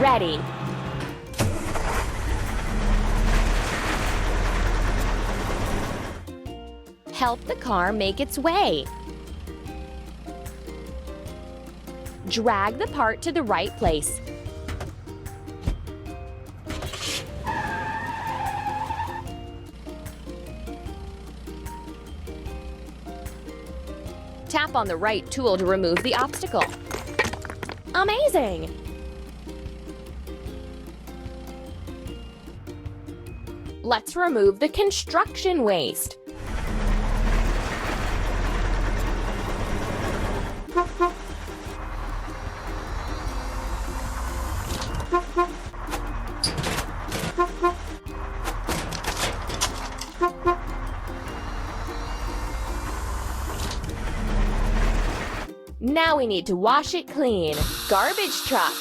Ready. Help the car make its way. Drag the part to the right place. Tap on the right tool to remove the obstacle. Amazing! Let's remove the construction waste. Now we need to wash it clean. Garbage truck.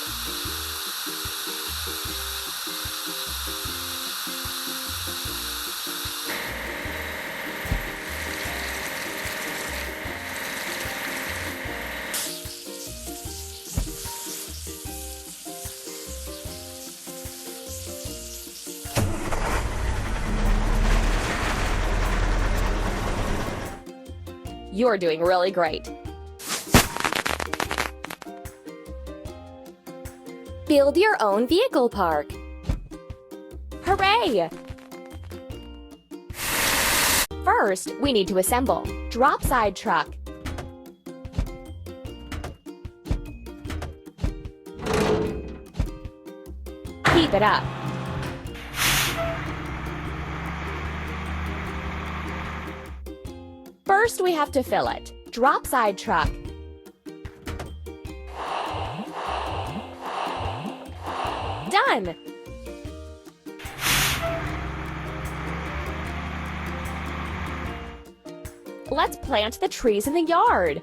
You're doing really great. Build your own vehicle park. Hooray! First, we need to assemble. Drop side truck. Keep it up. First, we have to fill it. Drop side truck. Done! Let's plant the trees in the yard.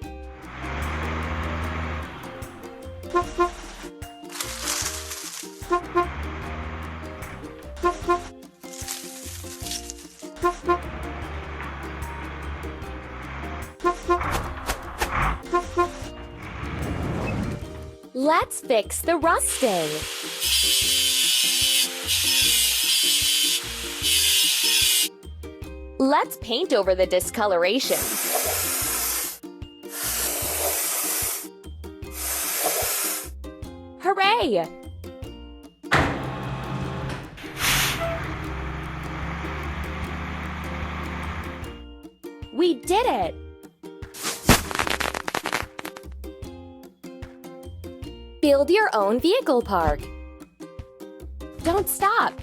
Let's fix the rusting. Let's paint over the discoloration. Hooray! We did it! Build your own vehicle park. Don't stop.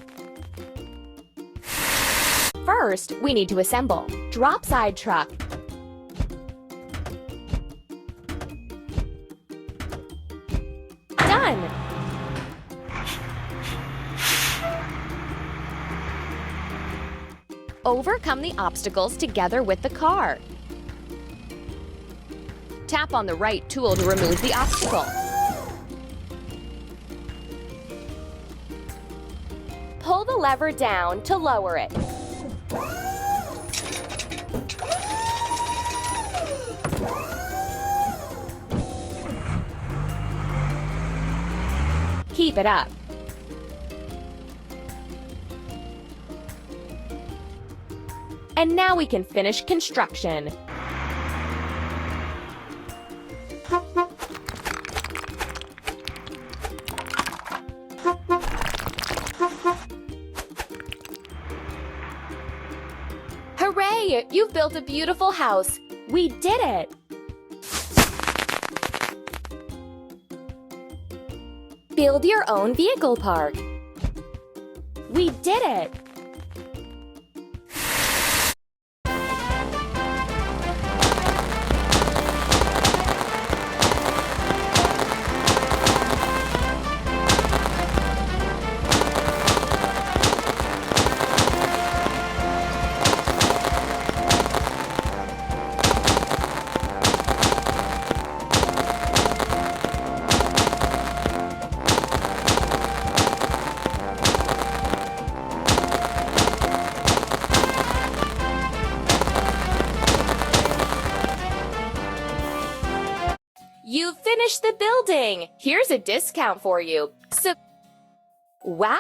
First, we need to assemble. Drop side truck. Done! Overcome the obstacles together with the car. Tap on the right tool to remove the obstacle. Pull the lever down to lower it. Keep it up. And now we can finish construction. Hooray! You've built a beautiful house. We did it! Build your own vehicle park. We did it! You've finished the building! Here's a discount for you. Wow!